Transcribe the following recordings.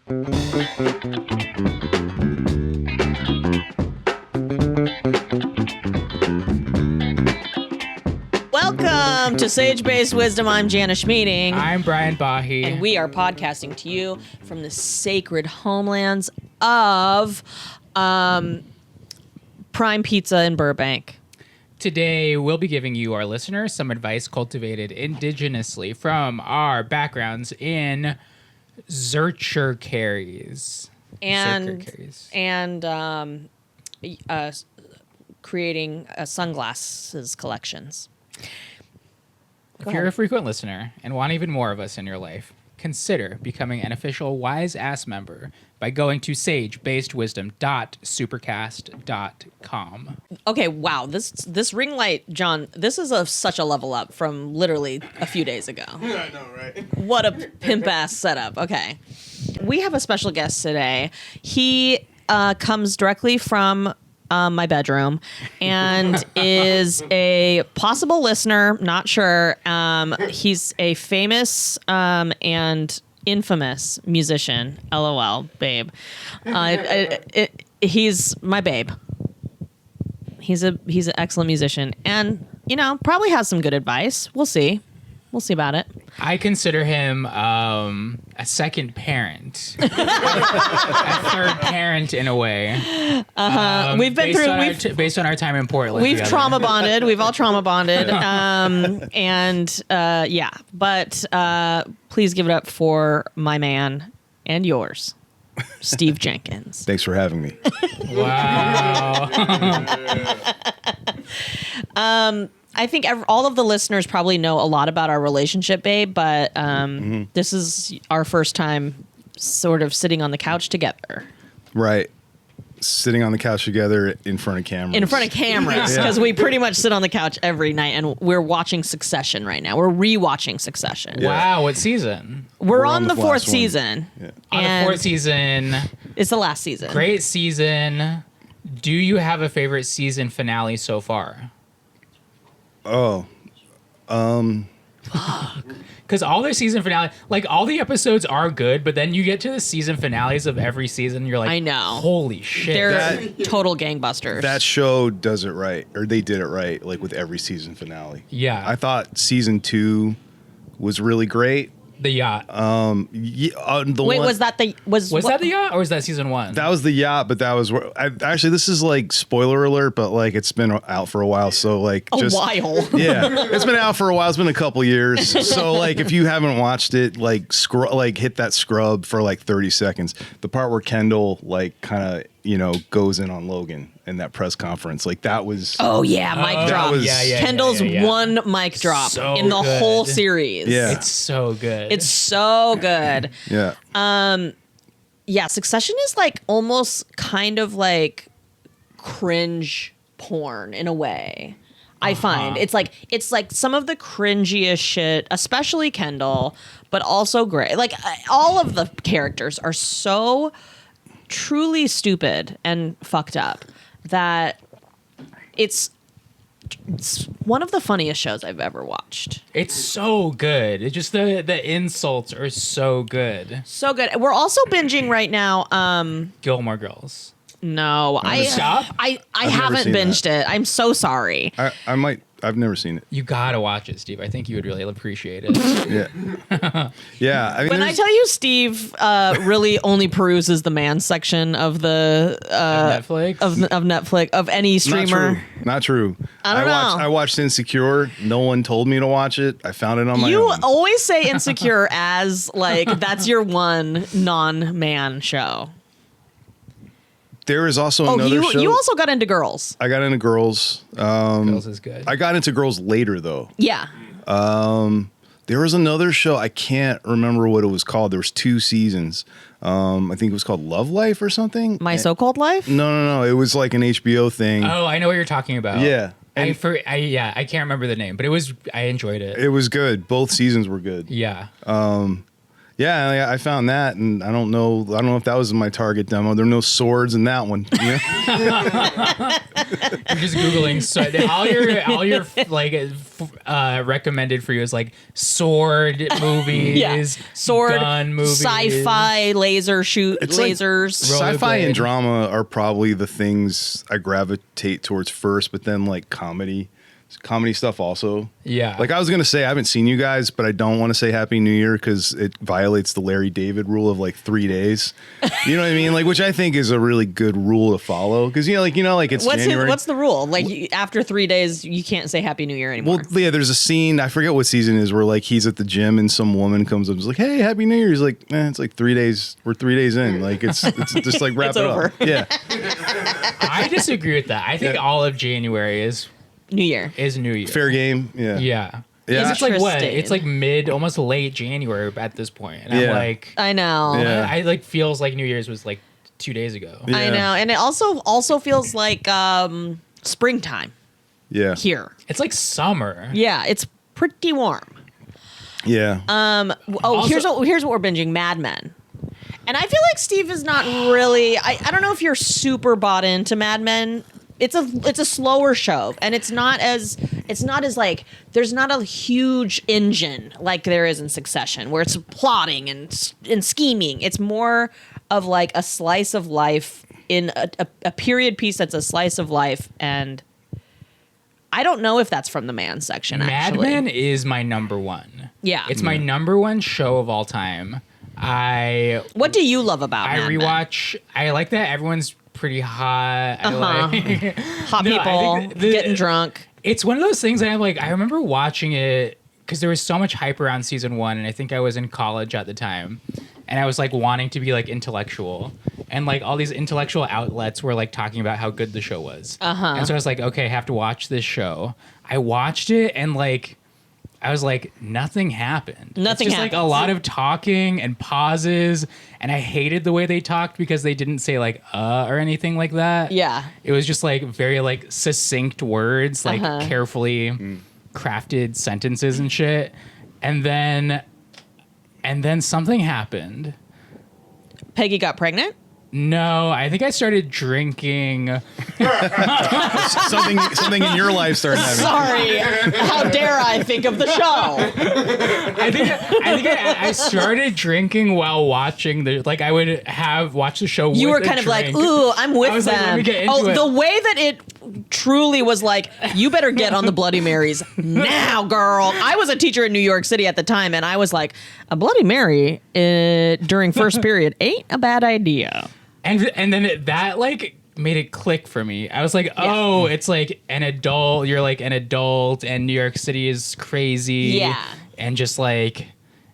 Welcome to Sage-Based Wisdom. I'm Jana Schmieding. I'm Brian Bahe. And we are podcasting to you from the sacred homelands of Prime Pizza in Burbank. Today, we'll be giving you, our listeners, some advice cultivated indigenously from our backgrounds in Zurcher carries. And creating sunglasses collections. If you're a frequent listener and want even more of us in your life, consider becoming an official Wise Ass member by going to sagebasedwisdom.supercast.com. Okay, wow. This ring light, John, this is such a level up from literally a few days ago. I know, right? What a pimp-ass setup. Okay. We have a special guest today. He comes directly from my bedroom and is a possible listener, not sure. He's a famous and infamous musician. LOL, babe. He's my babe. He's an excellent musician and, probably has some good advice. We'll see. We'll see about it. I consider him a second parent, a third parent in a way. We've been based on our time in Portland. We've trauma bonded. We've all trauma bonded. But please give it up for my man and yours, Steve Jenkins. Thanks for having me. Wow. I think all of the listeners probably know a lot about our relationship, babe, but this is our first time sort of sitting on the couch together. Right. Sitting on the couch together in front of cameras. In front of cameras, because we pretty much sit on the couch every night, and we're watching Succession right now. We're rewatching Succession. Yeah. Wow, what season? We're on the fourth season. Yeah. On the fourth season. It's the last season. Great season. Do you have a favorite season finale so far? Because all their season finale, like all the episodes are good, but then you get to the season finales of every season, and you're like, I know. Holy shit. They're total gangbusters. That show does it right, or they did it right, like with every season finale. Yeah. I thought season 2 was really great. The yacht. Was that the yacht, or was that season 1? That was the yacht, but that was actually, this is like spoiler alert, but like it's been out for a while, so like a while. Yeah, it's been out for a while. It's been a couple years, so like if you haven't watched it, like hit that scrub for like 30 seconds. The part where Kendall like kind of goes in on Logan in that press conference, like that was. Oh yeah, mic drop. Kendall's one mic drop so in the whole series. Yeah, it's so good. It's so good. Yeah. Succession is like almost kind of like cringe porn in a way. I find it's like some of the cringiest shit, especially Kendall, but also Gray. Like all of the characters are so truly stupid and fucked up that it's one of the funniest shows I've ever watched. It's so good. It's just the insults are so good. So good. We're also binging right now. Gilmore Girls. No, I haven't binged it. I'm so sorry. I might. I've never seen it. You gotta watch it, Steve. I think you would really appreciate it. Yeah. Yeah. I mean, when I tell you Steve really only peruses the man section of the Netflix of Netflix of any streamer. Not true. I don't know. I watched Insecure. No one told me to watch it. I found it on my own. You always say Insecure as like that's your one non-man show. There is also another show. You also got into Girls. I got into Girls. Girls is good. I got into Girls later, though. Yeah. There was another show. I can't remember what it was called. There was 2 seasons. I think it was called Love Life or something. My So-Called Life? No. It was like an HBO thing. Oh, I know what you're talking about. Yeah. I can't remember the name, but I enjoyed it. It was good. Both seasons were good. Yeah. Yeah, I found that, and I don't know if that was my target demo. There are no swords in that one. You know? I'm just googling. So all your like recommended for you is like sword movies, sword, gun movies, sci-fi, lasers. Sci-fi Rollerblade. and drama are probably the things I gravitate towards first, but then like comedy stuff also. Yeah. Like I was gonna say, I haven't seen you guys, but I don't want to say Happy New Year because it violates the Larry David rule of like 3 days. You know what I mean? Like, which I think is a really good rule to follow because like it's January. What's the rule? Like after 3 days, you can't say Happy New Year anymore. Well, yeah, there's a scene, I forget what season it is, where like he's at the gym and some woman comes up and is like, "Hey, Happy New Year." He's like, it's like 3 days. We're 3 days in. Like it's just like wrap It's it over. up. Yeah. I disagree with that. I think all of January is New Year. New Year. Fair game. Yeah. Yeah. Yeah. 'Cause it's like what? Interesting. It's like mid, almost late January at this point. And Yeah. I'm like, I know. Yeah. I like feels like New Year's was like 2 days ago. Yeah. I know, and it also feels like springtime Yeah. here. It's like summer. Yeah, it's pretty warm. Yeah. Here's what we're binging: Mad Men. And I feel like Steve is not really. I don't know if you're super bought into Mad Men. It's a slower show, and it's not as like there's not a huge engine like there is in Succession, where it's plotting and scheming. It's more of like a slice of life in a period piece that's a slice of life, and I don't know if that's from the man section. Mad Actually, Men is my number one. Yeah. It's my number one show of all time. What do you love about I Mad Men? rewatch. I like that everyone's pretty hot. I like Hot No, I people think getting drunk. It's one of those things that I'm like, I remember watching it because there was so much hype around season 1, and I think I was in college at the time, and I was like wanting to be like intellectual, and like all these intellectual outlets were like talking about how good the show was. And so I was like, okay, I have to watch this show. I watched it, and like I was like, nothing happened. Nothing it's just like a happens. lot of talking and pauses, and I hated the way they talked because they didn't say like or anything like that. Yeah. It was just like very like succinct words, like carefully crafted sentences and shit. And then something happened. Peggy got pregnant. No, I think I started drinking. something in your life started happening. Sorry. How dare I think of the show? I think I started drinking while watching I would watch the show. You with were a kind of like, drink. ooh, I'm with I was them. like, let me get into it. The way that it truly was like, you better get on the Bloody Marys now, girl. I was a teacher in New York City at the time, and I was like, a Bloody Mary during first period ain't a bad idea. And then that like made it click for me. I was like, oh, it's like an adult. You're like an adult, and New York City is crazy. Yeah. And just like,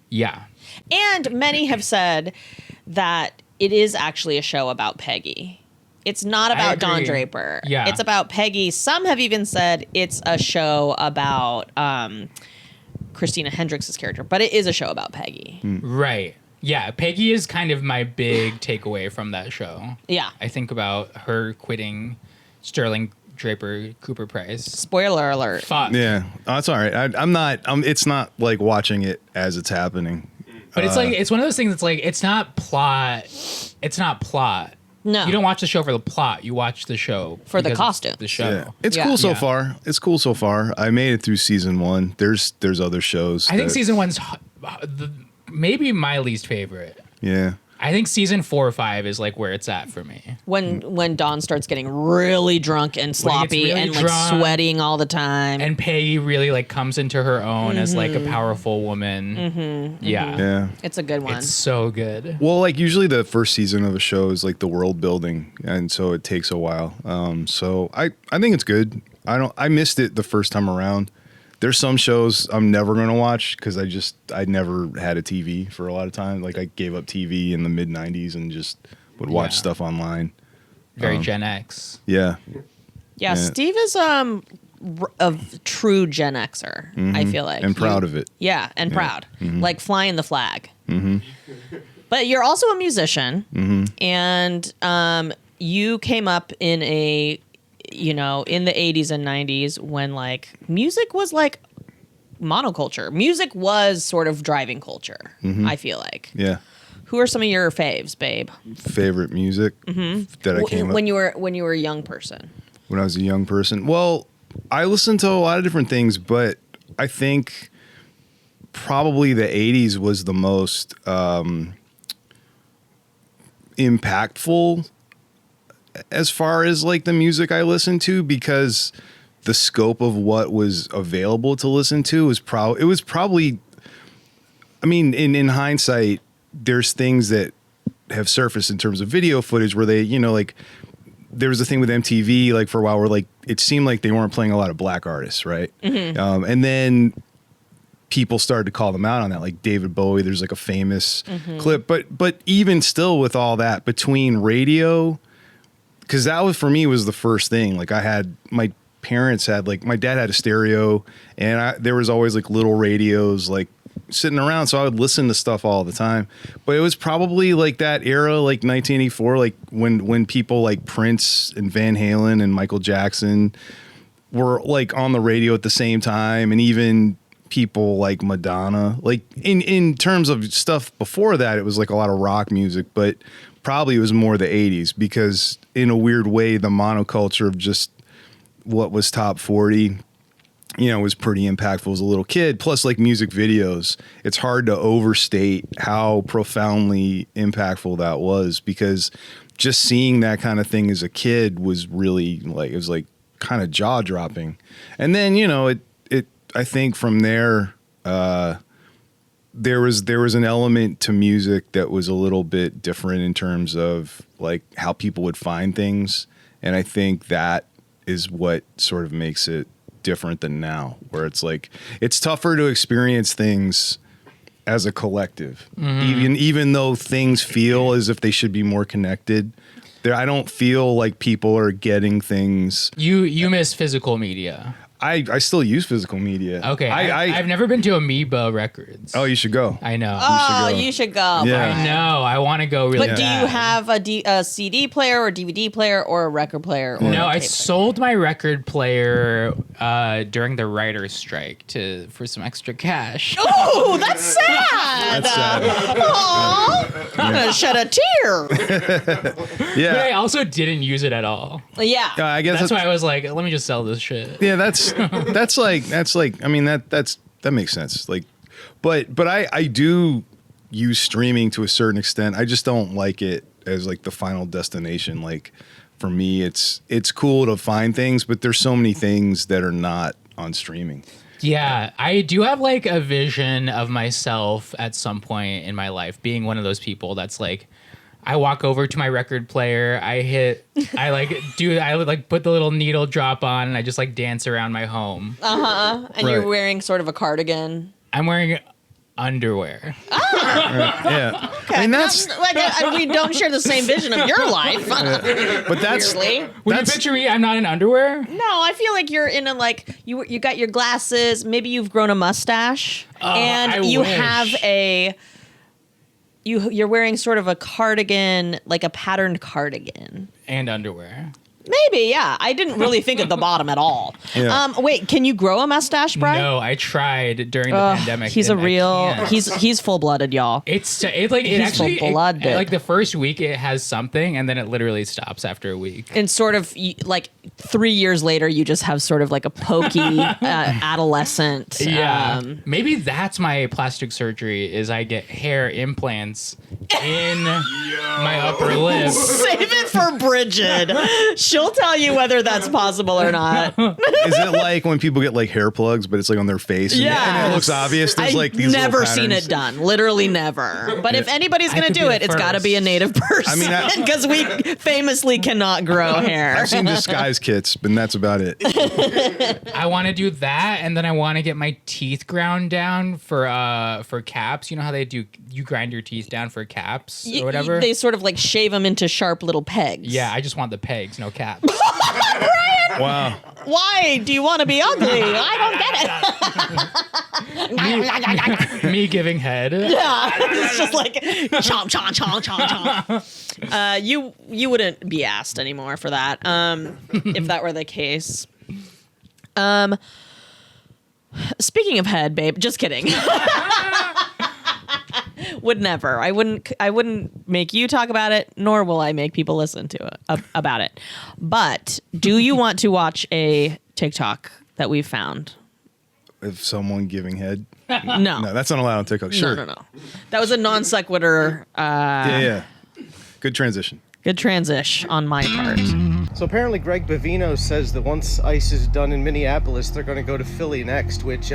yeah. And many have said that it is actually a show about Peggy. It's not about Don agree. Draper. Yeah. It's about Peggy. Some have even said it's a show about Christina Hendricks' character, but it is a show about Peggy. Right. Yeah. Peggy is kind of my big takeaway from that show. Yeah. I think about her quitting Sterling Draper Cooper Price. Spoiler alert. Fuck. Yeah, that's all right. I'm not. It's not like watching it as it's happening. But it's like, it's one of those things that's like, it's not plot. It's not plot. No. You don't watch the show for the plot. You watch the show For the because costume. it's the show. Yeah. It's Yeah. cool so Yeah. far. It's cool so far. I made it through season 1. There's other shows. I think that- season 1's maybe my least favorite. Yeah. I think season 4 or 5 is like where it's at for me. When Dawn starts getting really drunk and sloppy really and like drunk. sweating all the time. And Peggy really like comes into her own as like a powerful woman. Yeah. Yeah. It's a good one. It's so good. Well, like usually the first season of a show is like the world building, and so it takes a while. So I think it's good. I missed it the first time around. There's some shows I'm never gonna watch because I never had a TV for a lot of time. Like I gave up TV in the mid '90s and just would watch Yeah. stuff online. Very Gen X. Yeah. yeah, Steve is a true Gen Xer, I feel like. And proud of it. Yeah, and proud. Like flying the flag. But you're also a musician, and you came up in in the 80s and 90s when like music was like monoculture. Music was sort of driving culture, I feel like. Yeah. Who are some of your faves, babe? Favorite music that I came up when you were a young person. when I was a young person. Well, I listened to a lot of different things, but I think probably the 80s was the most impactful as far as like the music I listened to, because the scope of what was available to listen to was probably, I mean, in hindsight, there's things that have surfaced in terms of video footage where they, you know, like there was a thing with MTV, like for a while where like it seemed like they weren't playing a lot of black artists, right? And then people started to call them out on that, like David Bowie. There's like a famous clip, but even still with all that between radio, because that was for me was the first thing. Like I had my parents had like my dad had a stereo, and there was always like little radios like sitting around, so I would listen to stuff all the time. But it was probably like that era, like 1984, like when people like Prince and Van Halen and Michael Jackson were like on the radio at the same time, and even people like Madonna. Like in terms of stuff before that, it was like a lot of rock music, but probably it was more the 80s, because in a weird way the monoculture of just what was top 40, you know, was pretty impactful as a little kid. Plus, like music videos, it's hard to overstate how profoundly impactful that was, because just seeing that kind of thing as a kid was really like, it was like kind of jaw dropping. And then, you know, it I think from there, there was an element to music that was a little bit different in terms of like how people would find things. And I think that is what sort of makes it different than now, where it's like it's tougher to experience things as a collective, even though things feel as if they should be more connected. I don't feel like people are getting things. You miss physical media. I still use physical media. Okay, I've never been to Amoeba Records. Oh, you should go. I know. Oh, you should go. Yeah. I know. I want to go really But do bad. you have a CD player or DVD player or a record player? Or No, a I tape sold my record player during the writer's strike for some extra cash. player? Oh, that's sad. That's sad. Aw, I'm gonna shed a tear. But I Yeah. also didn't use it at all. Yeah. I guess That's why I was like, let me just sell this shit. Yeah, that's like I mean that makes sense. Like, but I do use streaming to a certain extent. I just don't like it as like the final destination. Like for me, it's cool to find things, but there's so many things that are not on streaming. Yeah, I do have like a vision of myself at some point in my life being one of those people that's like, I walk over to my record player, I would like put the little needle drop on, and I just like dance around my home. And Right. you're wearing sort of a cardigan. I'm wearing underwear. Yeah, I mean that's We don't share the same vision of your life. but that's Weirdly. When you picture me, I'm not in underwear. No, I feel like you're in a like you got your glasses. Maybe you've grown a mustache, and I you wish. have a. You're wearing sort of a cardigan, like a patterned cardigan. And underwear. Maybe, yeah. I didn't really think at the bottom at all. Yeah. Wait, can you grow a mustache, Brian? No, I tried during the pandemic. He's a and I real. can't. He's full blooded, y'all. He's actually full-blooded. like the first week it has something, and then it literally stops after a week. And sort of like 3 years later, you just have sort of like a pokey adolescent. Yeah, maybe that's my plastic surgery. Is I get hair implants in my upper lip. Save it for Bridget. She'll tell you whether that's possible or not. is it like when people get like hair plugs, but it's like on their face? And it looks obvious. There's like these never little seen patterns. it done. Literally never. But if anybody's I gonna could do be it, the it's got to first. be a native person. I mean, because we famously cannot grow hair. I've seen disguise kits, but that's about it. I want to do that, and then I want to get my teeth ground down for caps. You know how they do? You grind your teeth down for caps or whatever. They sort of like shave them into sharp little pegs. Yeah, I just want the pegs, no caps. Wow. Why do you want to be ugly? I don't get it. Me giving head. Yeah, it's just like chomp, chomp, chomp, chomp, chomp. You wouldn't be asked anymore for that. If that were the case. Speaking of head, babe, just kidding. Would never. I wouldn't make you talk about it, nor will I make people listen to it about it. But do you want to watch a TikTok that we've found? If someone giving head? No. No, that's not allowed on TikTok. Sure. No. That was a non sequitur. Yeah. Good transition. Good transition on my part. So apparently Greg Bavino says that once ICE is done in Minneapolis, they're going to go to Philly next, which,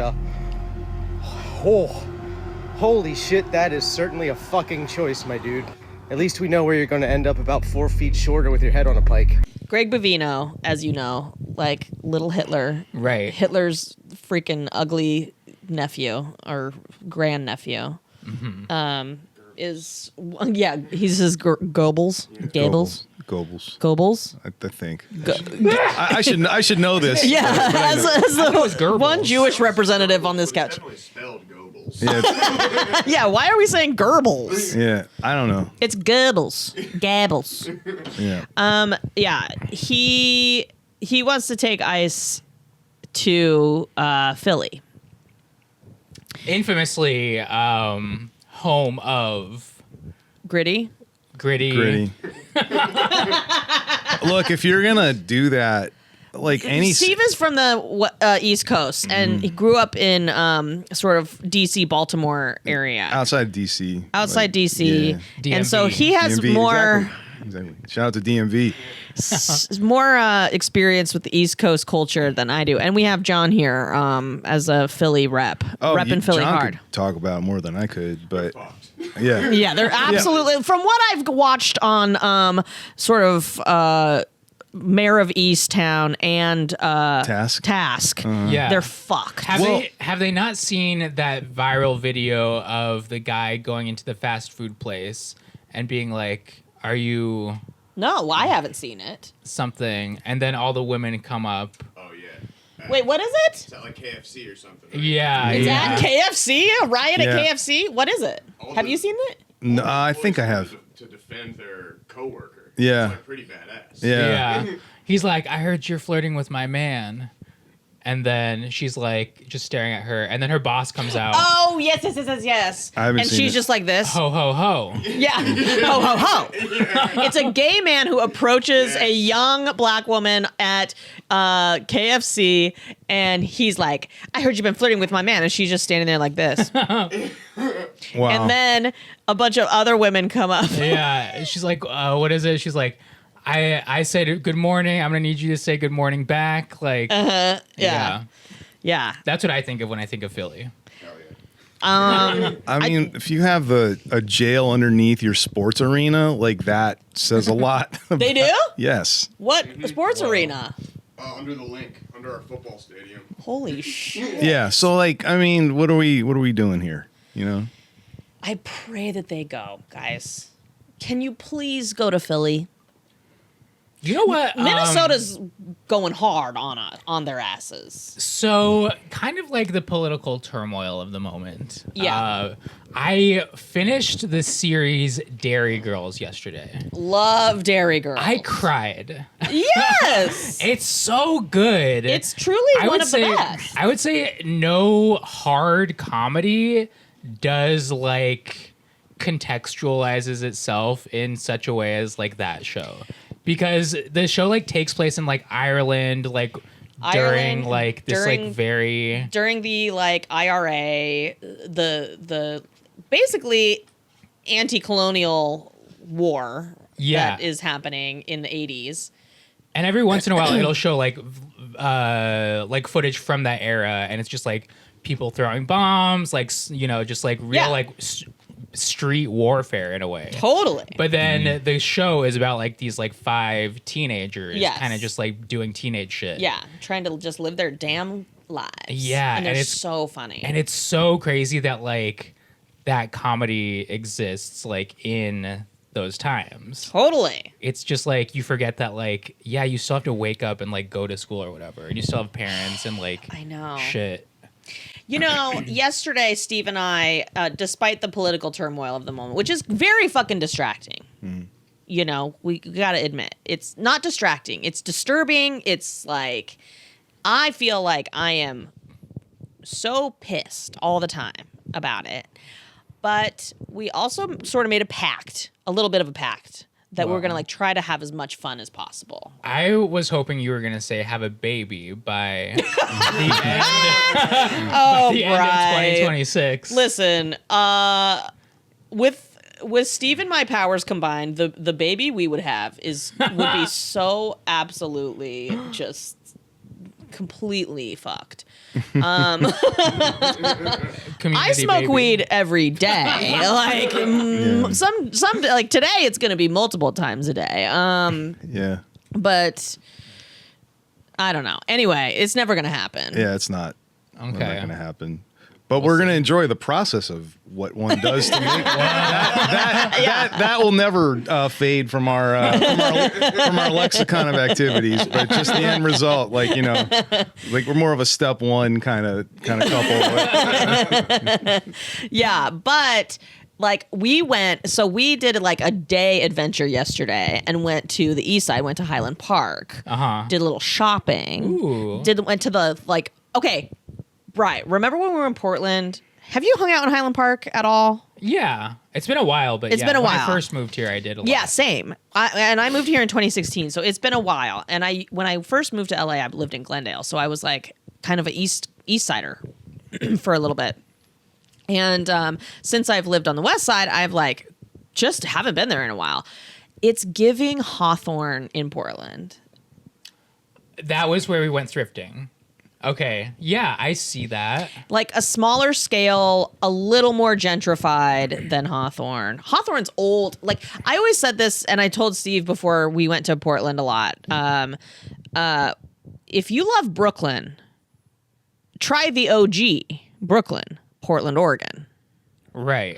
holy shit, that is certainly a fucking choice, my dude. At least we know where you're going to end up about 4 feet shorter with your head on a pike. Greg Bavino, as you know, like little Hitler. Right. Hitler's freaking ugly nephew or grandnephew. Mm-hmm. He's his Goebbels. Goebbels. I think. I should know this. Yeah, as the Goebbels. one Jewish representative on this couch. Definitely spelled Goebbels. Yeah, Yeah, why are we saying Goebbels? yeah. I don't know. It's Goebbels. Goebbels. Yeah. Yeah, he wants to take ICE to Philly. Infamously, home of Gritty. Gritty. Look, if you're gonna do that, like any Steve is from the East Coast, and he grew up in sort of DC, Baltimore area. outside DC, Outside DC. Yeah. And so he has DMV, more exactly. Shout out to DMV. more experience with the East Coast culture than I do. And we have John here as a Philly rep. Repping Philly John hard. could talk about it more than I could, but yeah. Yeah, they're absolutely, from what I've watched on sort of Mayor of Easttown and Task. Yeah. they're fucked. Have they not seen that viral video of the guy going into the fast food place and being like, "Are you No, I haven't seen it. something?" And then all the women come up. Oh, yeah. Wait, what is it? Is that like KFC or something? Yeah. Is yeah. that KFC? A riot Yeah. at KFC? What is it? All Have the- you seen it? No, I think I have. To defend their coworker. Yeah. It's like pretty badass. Yeah. Yeah. He's like, "I heard you're flirting with my man." And then she's like, just staring at her. And then her boss comes out. Oh, yes. I haven't And seen she's it. just like this. Ho, ho, ho. Yeah. Ho, ho, ho. It's a gay man who approaches a young black woman at KFC, and he's like, "I heard you've been flirting with my man." And she's just standing there like this. Wow. And then a bunch of other women come up. Yeah. She's like, what is it? She's like, I said good morning. I'm going to need you to say good morning back. Like, Yeah. That's what I think of when I think of Philly. I mean, if you have a jail underneath your sports arena, like that says a lot. They do? Yes. What sports arena? Under the link, under our football stadium. Holy shit. Yeah. So like, I mean, what are we doing here? You know? I pray that they go, guys. Can you please go to Philly? You know what? Minnesota's going hard on their asses. So, kind of like the political turmoil of the moment. Yeah. I finished the series Dairy Girls yesterday. Love Dairy Girls. I cried. Yes. It's so good. It's truly one of the best. I would say no hard comedy does like contextualizes itself in such a way as like that show. Because the show like takes place in like Ireland, like during like this like very during the like IRA, the basically anti-colonial war that is happening in the 80s. And every once in a while it'll show like footage from that era, and it's just like people throwing bombs, like just like real like street warfare in a way. Totally. But then the show is about like these like 5 teenagers kind of just like doing teenage shit. Yeah, trying to just live their damn lives. Yeah, and it's so funny. And it's so crazy that like that comedy exists like in those times. Totally. It's just like you forget that like you still have to wake up and like go to school or whatever, and you still have parents and like I know shit. You know, yesterday, Steve and I, despite the political turmoil of the moment, which is very fucking distracting, you know, we gotta admit, it's not distracting. It's disturbing. It's like, I feel like I am so pissed all the time about it. But we also sort of made a little bit of a pact, that we're going to like try to have as much fun as possible. I was hoping you were going to say have a baby by the end, Oh, the end of 2026. Listen, with Steve and my powers combined, the baby we would have would be so absolutely just completely fucked. I smoke baby. weed every day. Like some like today it's going to be multiple times a day. Yeah. But I don't know. Anyway, it's never going to happen. Yeah, it's not. Okay. Not going to happen. But we're going to enjoy the process of what one does to make that will never fade from our lexicon of activities. But just the end result, like like we're more of a step one kind of couple. Yeah, but like we did like a day adventure yesterday and went to the east side, went to Highland Park, did a little shopping, Ooh. went to the like okay. Right. Remember when we were in Portland? Have you hung out in Highland Park at all? Yeah. It's been a while, but It's been a when I while. first moved here, I did a lot. Yeah, same. I moved here in 2016, so it's been a while. And when I first moved to LA, I lived in Glendale, so I was like kind of a East Sider for a little bit. And since I've lived on the West Side, I've like just haven't been there in a while. It's giving Hawthorne in Portland. That was where we went thrifting. Okay. Yeah, I see that. Like a smaller scale, a little more gentrified than Hawthorne. Hawthorne's old. Like I always said this, and I told Steve before we went to Portland a lot. If you love Brooklyn, try the OG Brooklyn, Portland, Oregon. Right.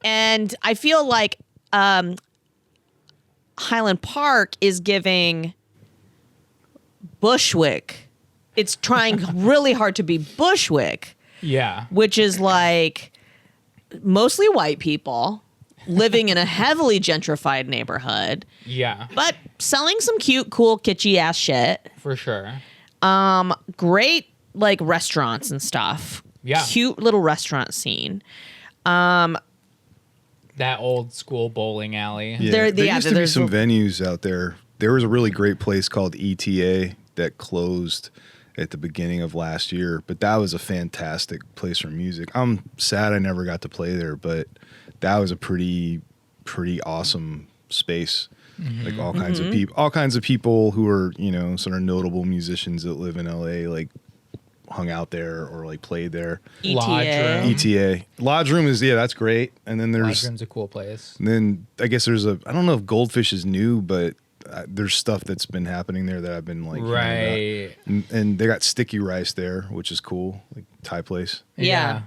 And I feel like Highland Park is giving Bushwick. It's trying really hard to be Bushwick, Yeah. which is like mostly white people living in a heavily gentrified neighborhood, Yeah. but selling some cute, cool, kitschy ass shit. For sure. Great like restaurants and stuff. Yeah. Cute little restaurant scene. That old school bowling alley. Yeah. There- There yeah, used to be there's some a- venues out there. There was a really great place called ETA that closed at the beginning of last year, but that was a fantastic place for music. I'm sad I never got to play there, but that was a pretty awesome space. Like all kinds of people who are, sort of notable musicians that live in LA, like hung out there or like played there. Lodge ETA. room. ETA. Lodge Room is, that's great. And then Lodge there's, room's a cool place. and then I guess there's I don't know if Goldfish is new, but there's stuff that's been happening there that I've been like, hearing about. Right. And they got sticky rice there, which is cool, like Thai place. Yeah.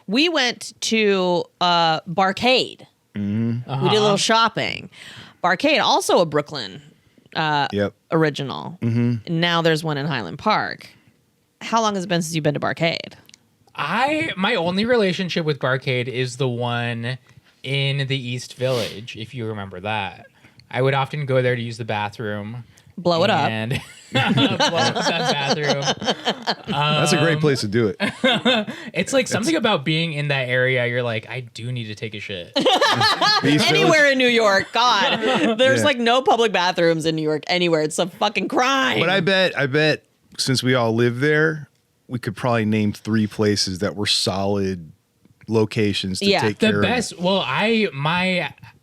We went to Barcade. Uh-huh. We did a little shopping. Barcade, also a Brooklyn Yep. original. Mm-hmm. Now there's one in Highland Park. How long has it been since you've been to Barcade? My only relationship with Barcade is the one in the East Village, if you remember that. I would often go there to use the bathroom. Blow it up. And blow up that bathroom. That's a great place to do it. It's like something about being in that area. You're like, I do need to take a shit. The East Anywhere Village- in New York, God, there's Yeah. like no public bathrooms in New York anywhere. It's a fucking crime. But I bet since we all live there, we could probably name 3 places that were solid locations to Yeah. take The care best. Well,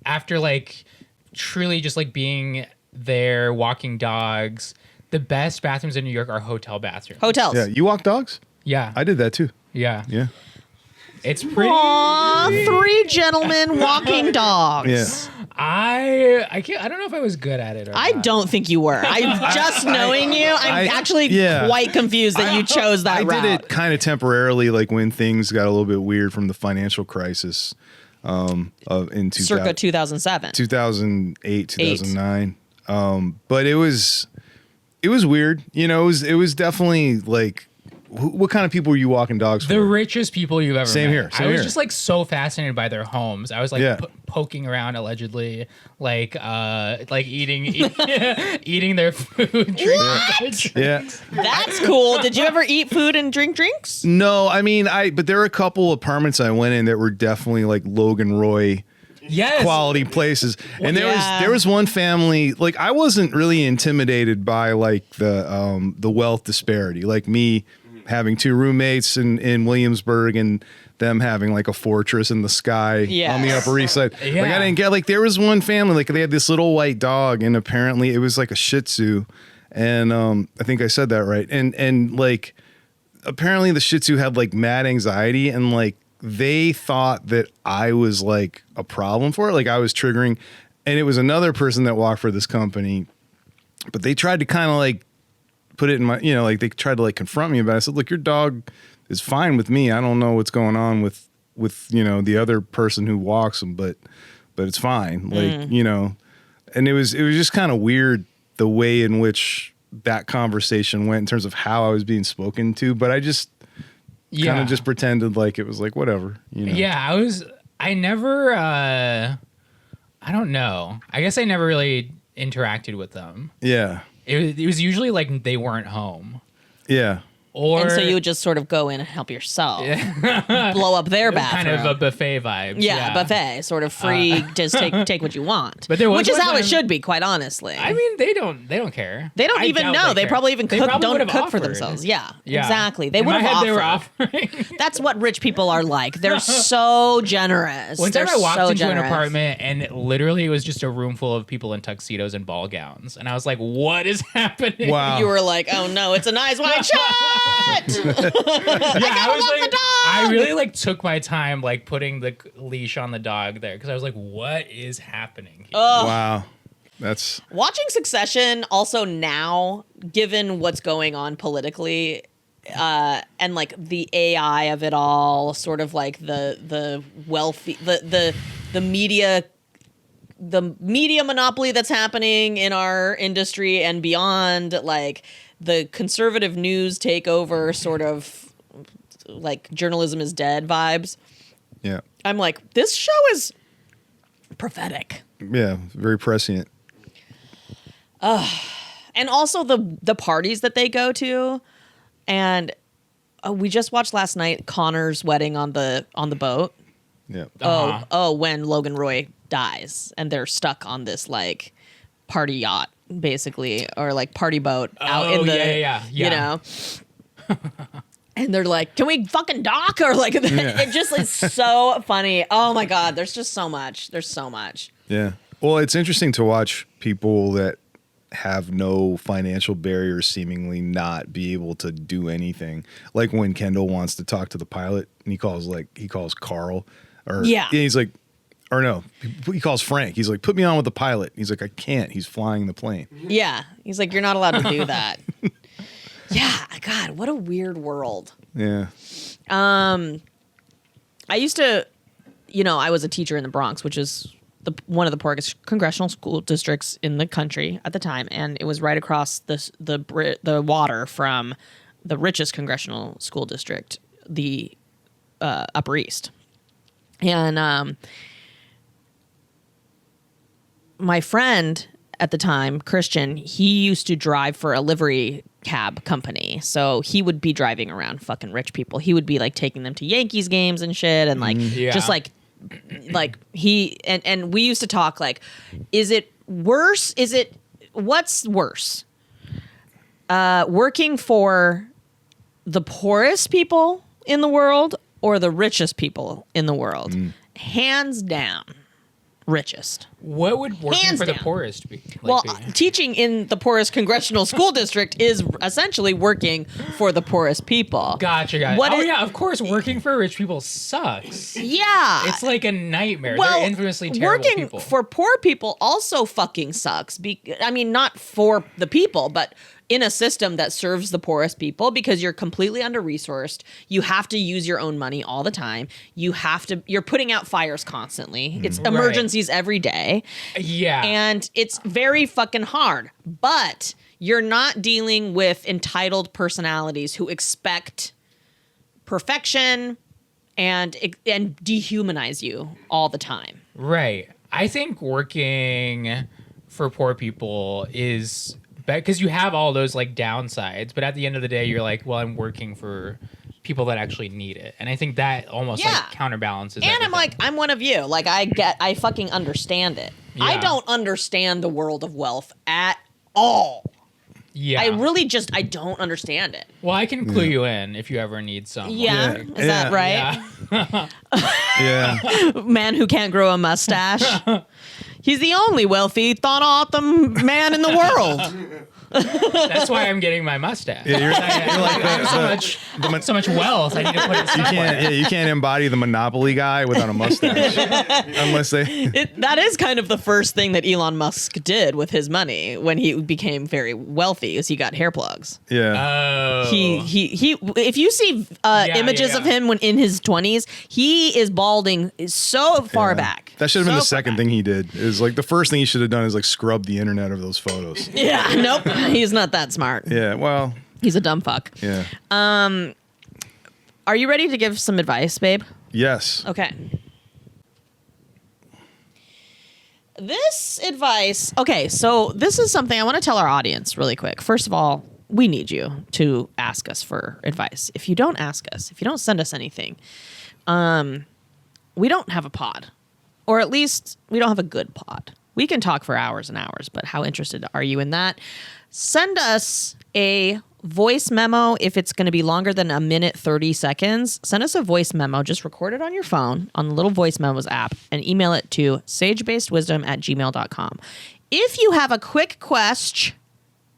after like truly just like being there, walking dogs. The best bathrooms in New York are hotel bathrooms. Hotels. of. Yeah, you walk dogs? Yeah. I did that too. Yeah. Yeah. It's pretty. Aw, 3 gentlemen walking dogs. Yeah. I don't know if I was good at it or I not. don't think you were. I just knowing you, I'm actually yeah. quite confused that you chose that I route. did it kind of temporarily, like when things got a little bit weird from the financial crisis in Circa 2007. 2008, 2009. But it was weird. It was definitely like What kind of people were you walking dogs for? The richest people you've ever Same met. here, same I was here. just like so fascinated by their homes. I was like Yeah. poking around allegedly, like eating eating their food, drinking. Yeah. That's cool. Did you ever eat food and drink drinks? No, I mean, but there were a couple apartments I went in that were definitely like Logan Roy Yes. quality places. And Yeah. there was one family, like I wasn't really intimidated by like the wealth disparity. Like me having two roommates in Williamsburg and them having like a fortress in the sky Yes. on the Upper East Side. Yeah. Like I didn't get, like there was one family, like they had this little white dog and apparently it was like a Shih Tzu. And I think I said that right. And like apparently the Shih Tzu had like mad anxiety and like they thought that I was like a problem for it. Like I was triggering. And it was another person that walked for this company, but they tried to kind of like put it in my, like they tried to like confront me about it. I said, look, your dog is fine with me. I don't know what's going on with the other person who walks him, but it's fine. Like, and it was just kind of weird the way in which that conversation went in terms of how I was being spoken to. But I just kind of just pretended like it was like, whatever, Yeah, I never, I don't know. I guess I never really interacted with them. Yeah. It was usually like they weren't home. Yeah. Or And so you would just sort of go in and help yourself, blow up their bathroom. kind of a buffet vibe. Yeah, buffet, sort of free. Just take what you want. But there was which is one how it time- should be, quite honestly. I mean, they don't care. they don't I even doubt know. They care. probably even They don't would've cook for offered. themselves. Yeah, Yeah. exactly. They In would my have head, they were offered. offering. That's what rich people are like. They're so generous. One time They're I walked so into generous. an apartment and literally it was just a room full of people in tuxedos and ball gowns. And I was like, what is happening? Wow. You were like, oh no, it's a nice white shot. Yeah, I was walk like, the dog! I really like took my time like putting the leash on the dog there because I was like, what is happening here? Wow. That's Watching Succession also now, given what's going on politically, and like the AI of it all, sort of like the wealthy, the media. The media monopoly that's happening in our industry and beyond, like the conservative news takeover, sort of like journalism is dead vibes. yeah. I'm like, this show is prophetic. Yeah. Very prescient. And also the parties that they go to, and we just watched last night Connor's wedding on the boat. Yeah. Uh-huh. When Logan Roy dies and they're stuck on this like party yacht basically, or like party boat out in the yeah. you know. And they're like, can we fucking dock? Or like, it just is so funny. Oh my God, there's just so much. There's so much. Yeah. Well, it's interesting to watch people that have no financial barriers seemingly not be able to do anything. Like when Kendall wants to talk to the pilot and he calls Carl or Yeah. he's like, or no, he calls Frank. He's like, put me on with the pilot. He's like, I can't. He's flying the plane. Yeah. He's like, you're not allowed to do that. Yeah. God, what a weird world. Yeah. I used to, I was a teacher in the Bronx, which is one of the poorest congressional school districts in the country at the time, and it was right across the water from the richest congressional school district, the Upper East. And my friend at the time, Christian, he used to drive for a livery cab company. So he would be driving around fucking rich people. He would be like taking them to Yankees games and shit, and like just like he and we used to talk like, is it worse? What's worse? Working for the poorest people in the world or the richest people in the world? Hands down, richest. What would working Hands for the down. poorest be? Well, teaching in the poorest congressional school district is essentially working for the poorest people. Gotcha. What Oh is- yeah, of course, working for rich people sucks. Yeah. It's like a nightmare. well, They're infamously terrible working people. for poor people also fucking sucks. I mean, not for the people, but in a system that serves the poorest people, because you're completely under-resourced. You have to use your own money all the time. You're putting out fires constantly. It's emergencies every day. Yeah. And it's very fucking hard. But You're not dealing with entitled personalities who expect perfection and dehumanize you all the time. Right. I think working for poor people is because you have all those like downsides, but at the end of the day, you're like, well, I'm working for people that actually need it. And I think that almost like counterbalances. And everything. I'm like, I'm one of you. Like I fucking understand it. Yeah. I don't understand the world of wealth at all. Yeah. I don't understand it. Well, I can clue you in if you ever need some. Yeah. Yeah. Is that right? Yeah. Yeah. Man who can't grow a mustache. He's the only wealthy, thought-awesome man in the world. That's why I'm getting my mustache. Yeah, you're like so much wealth. I need to put it somewhere. you can't embody the Monopoly guy without a mustache. Unless they... That is kind of the first thing that Elon Musk did with his money when he became very wealthy, is he got hair plugs. Yeah. Oh. He if you see images of him when in his 20s, he is balding so far back. That should have been the So far second back. thing he did. Is like the first thing he should have done is like scrub the internet of those photos. Yeah, nope. He's not that smart. Yeah, well, He's a dumb fuck. yeah. Are you ready to give some advice, babe? Yes. Okay. This advice. Okay, so this is something I want to tell our audience really quick. First of all, we need you to ask us for advice. If you don't ask us, if you don't send us anything, we don't have a pod. Or at least we don't have a good pod. We can talk for hours and hours, but how interested are you in that? Send us a voice memo if it's going to be longer than 1 minute 30 seconds. Send us a voice memo. Just record it on your phone on the little voice memos app and email it to sagebasedwisdom@gmail.com. If you have a quick question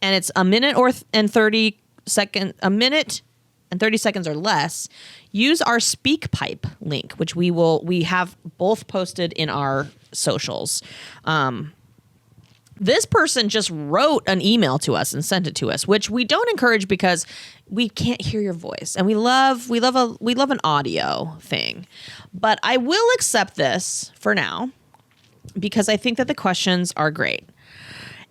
and it's 1 minute and 30 seconds, 1 minute and 30 seconds or less, use our SpeakPipe link, which we have both posted in our socials. This person just wrote an email to us and sent it to us, which we don't encourage because we can't hear your voice, and we love an audio thing. But I will accept this for now because I think that the questions are great.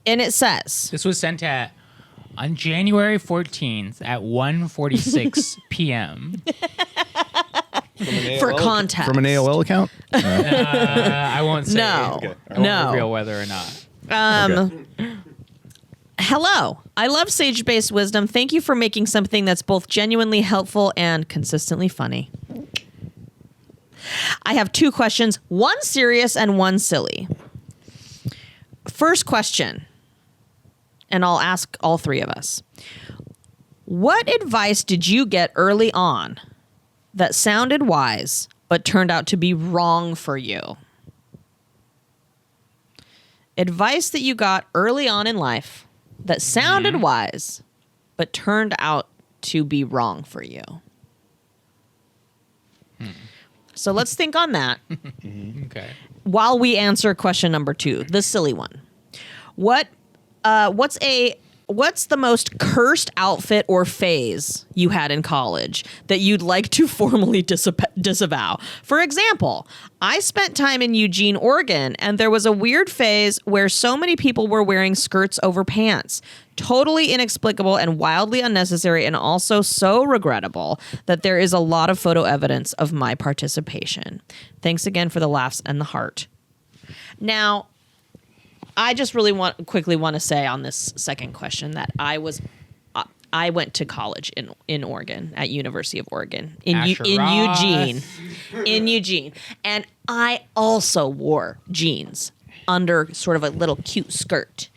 And it says, This was sent on January 14th at 1:46 p.m. for context. From an AOL account? I won't say. No. Okay. I won't No. reveal whether or not. Okay. Hello. I love Sage-Based Wisdom. Thank you for making something that's both genuinely helpful and consistently funny. I have 2 questions, one serious and one silly. First question, and I'll ask all 3 of us. What advice did you get early on that sounded wise but turned out to be wrong for you? Advice that you got early on in life that sounded wise but turned out to be wrong for you. So let's think on that Okay. while we answer question number 2, the silly one. What's the most cursed outfit or phase you had in college that you'd like to formally disavow? For example, I spent time in Eugene, Oregon, and there was a weird phase where so many people were wearing skirts over pants. Totally inexplicable and wildly unnecessary, and also so regrettable that there is a lot of photo evidence of my participation. Thanks again for the laughs and the heart. Now, I just really quickly want to say on this second question that I went to college in Oregon, at University of Oregon in Eugene, and I also wore jeans under sort of a little cute skirt.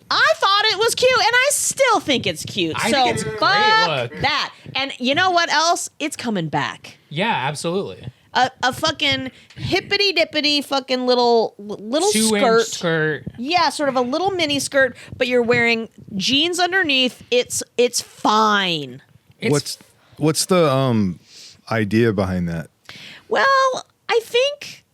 I thought it was cute, and I still think it's cute. I so think it's a great fuck look. that. And you know what else? It's coming back. Yeah, absolutely. A fucking hippity dippity fucking little 2-inch skirt. Yeah, sort of a little mini skirt, but you're wearing jeans underneath. It's fine. What's the idea behind that? Well, I think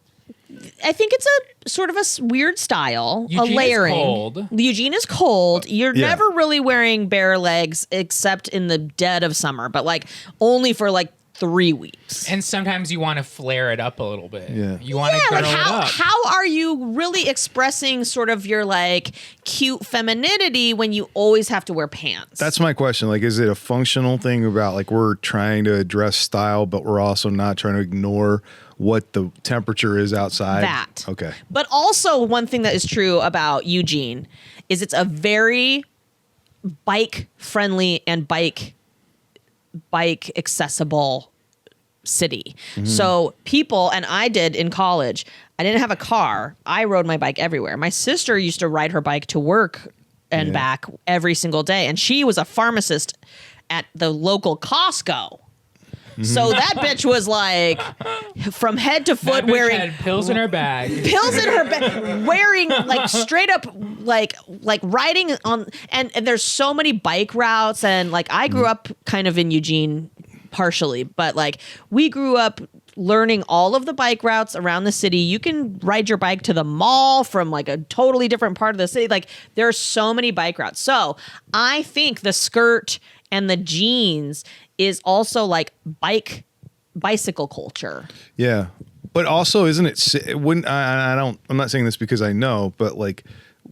it's a sort of a weird style, Eugene a layering. is cold. Eugene is cold. You're Yeah. never really wearing bare legs except in the dead of summer, but like only for like 3 weeks. And sometimes you want to flare it up a little bit. Yeah. You want to Yeah, girl like it up. how are you really expressing sort of your like cute femininity when you always have to wear pants? That's my question. Like, is it a functional thing about like we're trying to address style, but we're also not trying to ignore what the temperature is outside? That. Okay. But also one thing that is true about Eugene is it's a very bike friendly and bike accessible city. So people, and I did in college, I didn't have a car. I rode my bike everywhere. My sister used to ride her bike to work and back every single day. And she was a pharmacist at the local Costco. So that bitch was like from head to foot That bitch wearing had pills in her bag. pills in her bed, wearing like straight up like riding on, and there's so many bike routes, and like I grew up kind of in Eugene partially, but like we grew up learning all of the bike routes around the city. You can ride your bike to the mall from like a totally different part of the city. Like there are so many bike routes. So I think the skirt and the jeans is also like bicycle culture. Yeah. But also, isn't it wouldn't I'm not saying this because I know, but like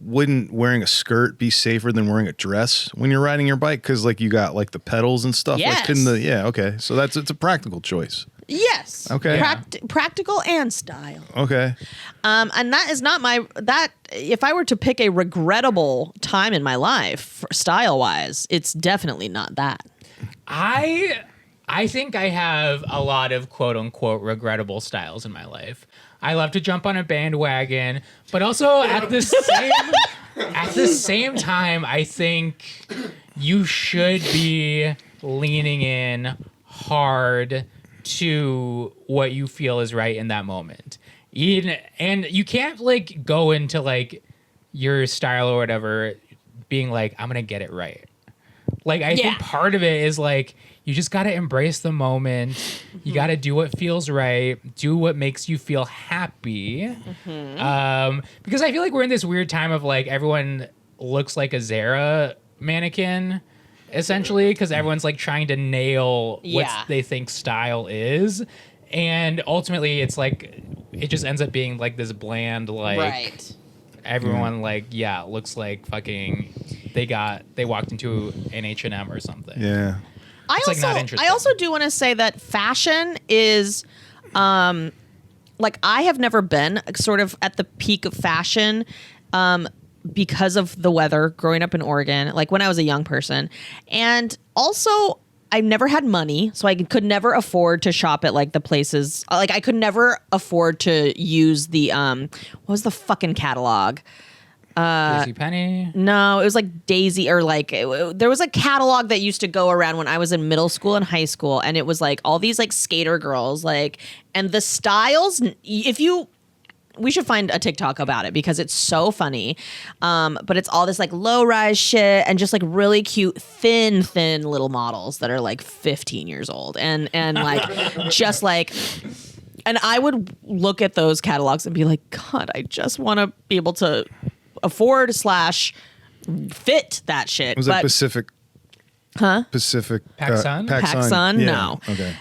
wouldn't wearing a skirt be safer than wearing a dress when you're riding your bike? Because like you got like the pedals and stuff. Yes. Like couldn't okay. So it's a practical choice. Yes. Okay. Practical and style. Okay. And that is not if I were to pick a regrettable time in my life, style wise, it's definitely not that. I think I have a lot of quote unquote regrettable styles in my life. I love to jump on a bandwagon, but also at the same time, I think you should be leaning in hard to what you feel is right in that moment. And you can't like go into like your style or whatever being like, I'm gonna get it right. Like I think part of it is like you just got to embrace the moment. You got to do what feels right. Do what makes you feel happy. Because I feel like we're in this weird time of like everyone looks like a Zara mannequin, essentially, because everyone's like trying to nail what they think style is. And ultimately, it's like it just ends up being like this bland, like everyone like looks like fucking they walked into an H&M or something. Yeah. I also do want to say that fashion is like I have never been sort of at the peak of fashion because of the weather growing up in Oregon, like when I was a young person. And also I never had money, so I could never afford to shop at like the places, like I could never afford to use the what was the fucking catalog? JCPenney? No, it was like Daisy, or like there was a catalog that used to go around when I was in middle school and high school, and it was like all these like skater girls, like, and the styles. We should find a TikTok about it because it's so funny. But it's all this like low rise shit and just like really cute, thin little models that are like 15 years old, and like just like. And I would look at those catalogs and be like, God, I just want to be able to afford / fit that shit. Was it Pacific? Huh? Pacific. PacSun? PacSun? Yeah. No. Okay.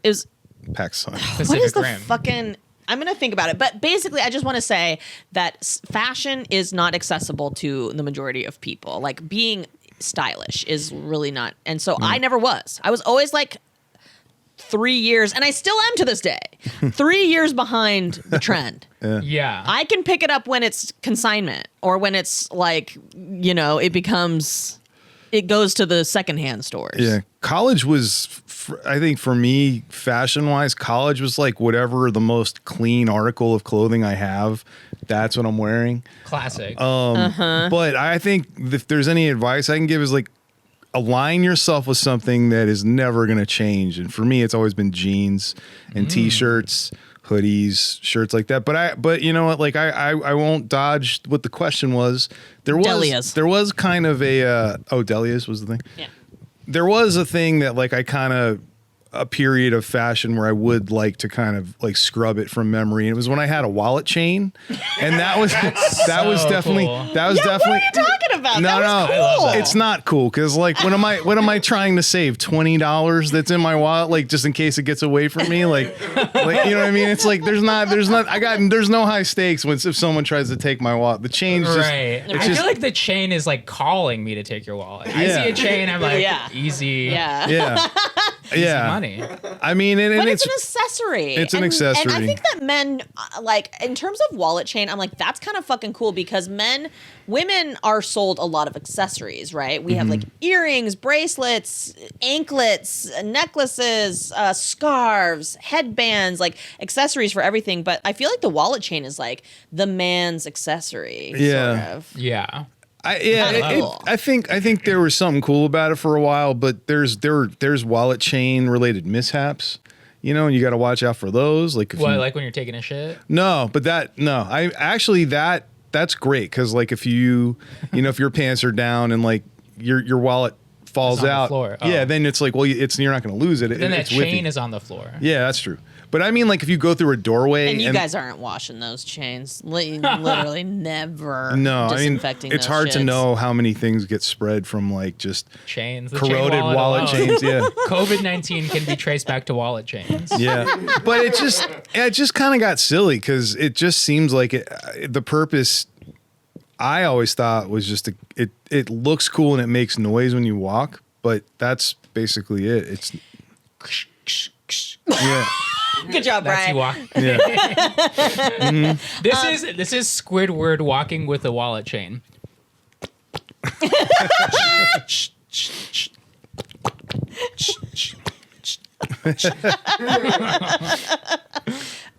It was. PacSun. Pacific What is the Rim. fucking? I'm gonna think about it. But basically, I just want to say that fashion is not accessible to the majority of people. Like being stylish is really not. And so I never was. I was always like 3 years, and I still am to this day, 3 years behind the trend. Yeah. I can pick it up when it's consignment or when it's like, it goes to the secondhand stores. Yeah. College was, I think for me, fashion wise, college was like whatever the most clean article of clothing I have, that's what I'm wearing. Classic. But I think if there's any advice I can give is like, align yourself with something that is never going to change. And for me, it's always been jeans and t-shirts, hoodies, shirts like that. But you know what? Like I won't dodge what the question was. There was kind of a, Delia's was the thing. Yeah. There was a thing that like I kind of a period of fashion where I would like to kind of like scrub it from memory. And it was when I had a wallet chain, and that was definitely cool. that was Yeah, definitely. what are you talking about? No, That was no, cool. I love that. it's not cool because like what am I trying to save $20 that's in my wallet like just in case it gets away from me like you know what I mean? It's like there's no high stakes if someone tries to take my wallet. The chain's just Right. it's I just feel like the chain is like calling me to take your wallet. I Yeah. see a chain, I'm like, Yeah. easy. Yeah. yeah. Easy Yeah. money. I mean, and But it's it's an accessory. it's an And accessory. I think that men, like, in terms of wallet chain, I'm like, that's kind of fucking cool because women are sold a lot of accessories, right? We have like earrings, bracelets, anklets, necklaces, scarves, headbands, like accessories for everything. But I feel like the wallet chain is like the man's accessory, Yeah. sort of. Yeah. Kinda cool. I think there was something cool about it for a while, but there's wallet chain related mishaps, you know, and you got to watch out for those. Like if What, you, like when you're taking a shit? no, but I actually that's great because like if you know if your pants are down and like your wallet falls It's on the out, floor. Oh. yeah, then it's like well you're not going to lose it. Then that it's with chain you. is on the floor. Yeah, that's true. But I mean, like if you go through a doorway And you guys aren't washing those chains. Literally never. no, I mean disinfecting it's those hard to shits. know how many things get spread from like just Chains. The chain corroded wallet alone. chains. Yeah. COVID-19 can be traced back to wallet chains. Yeah, but it just kind of got silly because it just seems like the purpose. I always thought was just it looks cool and it makes noise when you walk, but that's basically it. It's yeah, Good job, That's you Brian. walk. yeah. This is Squidward walking with a wallet chain.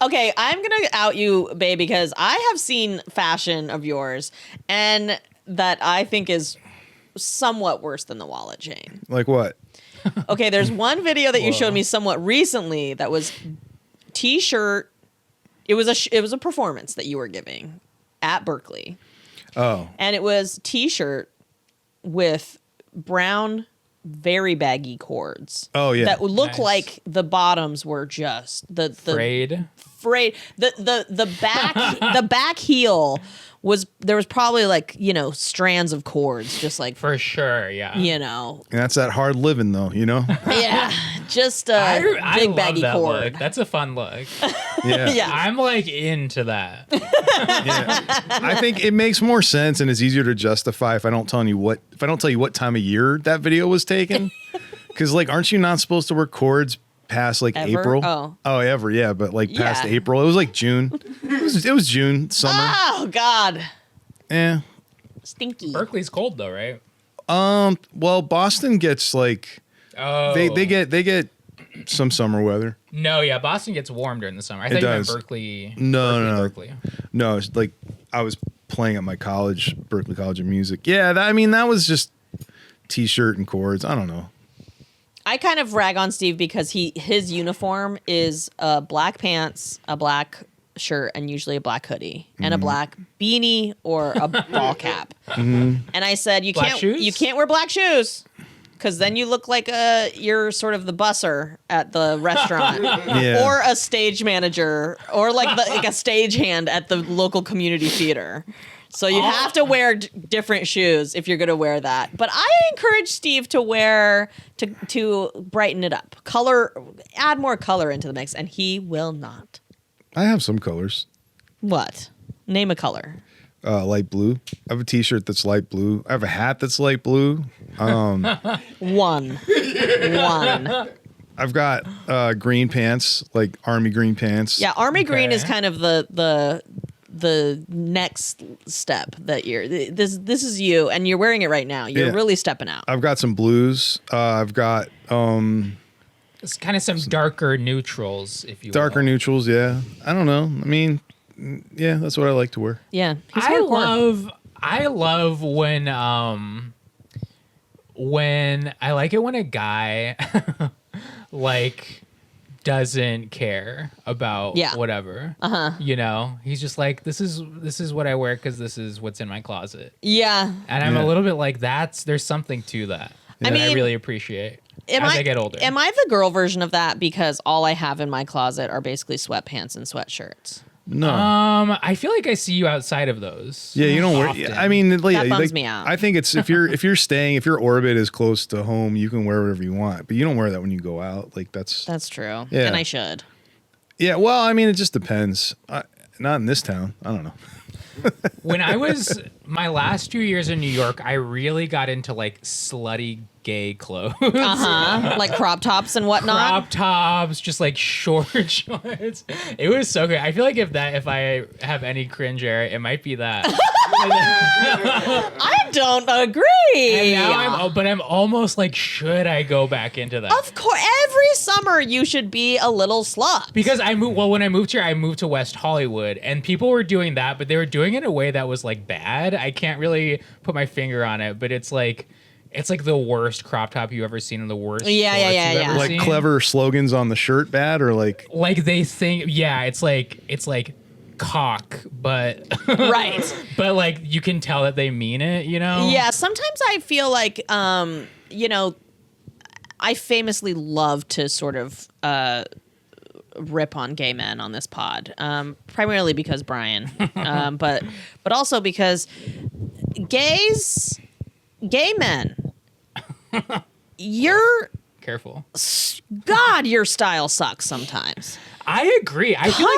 Okay, I'm gonna out you, babe, because I have seen fashion of yours, and that I think is somewhat worse than the wallet chain. Like what? Okay, there's one video that you showed me somewhat recently that was t-shirt. It was a performance that you were giving at Berkeley, Oh, and it was t-shirt with brown, very baggy cords. Oh, yeah. that would look Nice. like the bottoms were just the Frayed. frayed. The back the back heel there was probably like, you know, strands of cords just like, For sure, yeah. you know, and that's that hard living though, you know. yeah, just a I big love baggy that cord. look. That's a fun look. Yeah, Yeah. I'm like into that. yeah. I think it makes more sense and it's easier to justify if I don't tell you what time of year that video was taken. Because like, aren't you not supposed to wear cords past like Ever? April? Oh. Ever, yeah, but like past Yeah. April, it was like June. It was June, summer. Oh God, Yeah. stinky. Berkeley's cold though, right? Well, Boston gets like Oh, they get some summer weather. No, yeah, Boston gets warm during the summer. I thought you meant does. Berkeley. No. Berkeley. No, it's like I was playing at my college, Berkeley College of Music. Yeah, that was just t-shirt and cords. I don't know. I kind of rag on Steve because his uniform is black pants, a black shirt, and usually a black hoodie and a black beanie or a ball cap. And I said you Black shoes? can't wear black shoes because then you look like you're sort of the busser at the restaurant Yeah. or a stage manager or like a stagehand at the local community theater. So you have to wear different shoes if you're going to wear that. But I encourage Steve to wear to brighten it up. Add more color into the mix, and he will not. I have some colors. What? Name a color. Light blue. I have a t-shirt that's light blue. I have a hat that's light blue. One. I've got green pants, like army green pants. Yeah, army green is Okay. kind of the next step that you're. This is you, and you're wearing it right now. You're Yeah. really stepping out. I've got some blues. I've got It's kind of some darker neutrals, if you darker will. neutrals. Yeah. I don't know. I mean, yeah, that's what I like to wear. Yeah, he's I hardcore. love when I like it when a guy like doesn't care about Yeah. whatever. You know, he's just like, this is what I wear because this is what's in my closet. Yeah. And I'm Yeah. a little bit like, there's something to that. I that I mean- really appreciate. as I get older. Am I the girl version of that because all I have in my closet are basically sweatpants and sweatshirts? No. I feel like I see you outside of those. Yeah, you don't wear. often. I mean, That bums me out. I think it's if your orbit is close to home, you can wear whatever you want, but you don't wear that when you go out. Like That's true. Yeah. And I should. Yeah, well, I mean, it just depends. Not in this town. I don't know. When I was my last 2 years in New York, I really got into like slutty gay clothes. Like crop tops and whatnot. Crop tops, just like short shorts. It was so good. I feel like if I have any cringe era, it might be that. I don't agree. And now I'm almost like, should I go back into that? Of course, every summer you should be a little slut. Because when I moved here, I moved to West Hollywood, and people were doing that, but they were doing it in a way that was like bad. I can't really put my finger on it, but it's like the worst crop top you've ever seen and the worst. Yeah. shorts you've ever Like seen. clever slogans on the shirt, bad or like. Like they think, yeah, it's like cock, but Right. but like you can tell that they mean it, you know? Yeah, sometimes I feel like, I famously love to sort of rip on gay men on this pod, primarily because Brian, but also because gay men, Careful. God, your style sucks sometimes. I agree. I feel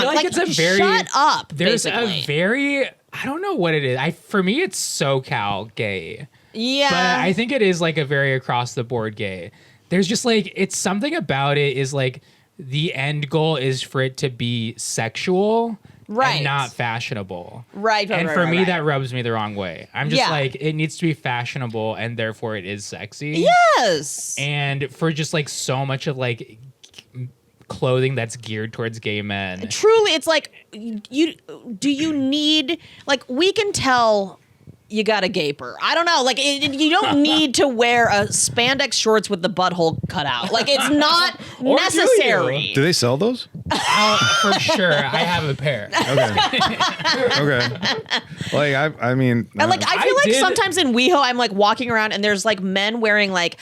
like it's a very shut up. There's basically. a very I don't know what it is. For me it's SoCal gay. Yeah. But I think it is like a very across the board gay. There's just like it's something about it is like the end goal is for it to be sexual. Right. And not fashionable. Right. And right, for right, me, right. that rubs me the wrong way. I'm just Yeah. like, it needs to be fashionable and therefore it is sexy. Yes. And for just like so much of like clothing that's geared towards gay men. Truly, it's like you need, like, we can tell you got a gaper. I don't know. Like, you don't need to wear a spandex shorts with the butthole cut out. Like, it's not Or do necessary. Do they sell those? For sure. I have a pair. Okay. Like I mean. And like, I feel I like did- sometimes in WeHo, I'm like walking around and there's like men wearing like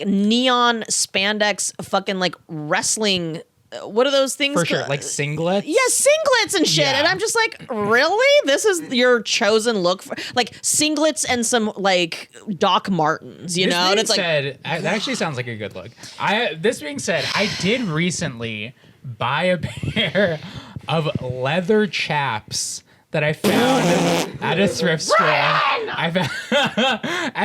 neon spandex fucking like wrestling. What are those things? For sure. Like singlets. Yeah, singlets and shit. Yeah. And I'm just like, really? This is your chosen look for like singlets and some like Doc Martens, you This know? being And it's like, said, that actually sounds like a good look. This being said, I did recently buy a pair of leather chaps that I found at a thrift store. And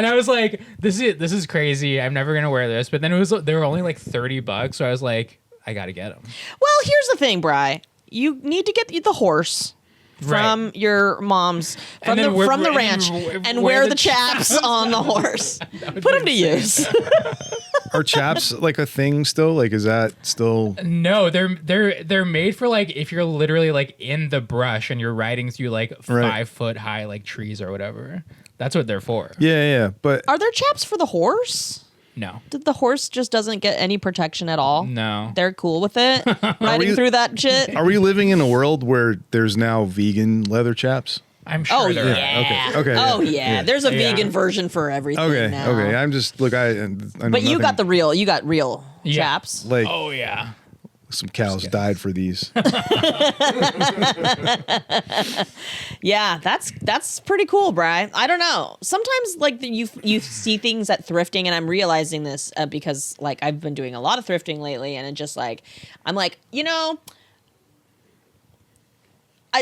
I was like, this is crazy. I'm never gonna wear this. But then they were only like $30, so I was like, I gotta get them. well, here's the thing, Bri. You need to get the horse from Right. your mom's And then wear- from the and ranch then and wear wear the the chaps on the horse. Put them to use. Are chaps like a thing still? Like, is that still? No, they're made for like if you're literally like in the brush and you're riding through like Right. 5 foot high like trees or whatever. That's what they're for. Yeah. But Are there chaps for the horse? No. Did the horse just doesn't get any protection at all? No. They're cool with it, riding we- through that shit. are we living in a world where there's now vegan leather chaps? I'm sure Oh there yeah. Okay, Oh yeah. yeah. There's a Yeah. vegan version for everything Okay. now. Okay. I'm just look. I know But you got nothing- you got real Yeah. chaps. like are. Oh yeah. some cows died for these. Yeah, that's pretty cool, Bri. I don't know. Sometimes like you see things at thrifting, and I'm realizing this because like I've been doing a lot of thrifting lately, and it just like I'm like,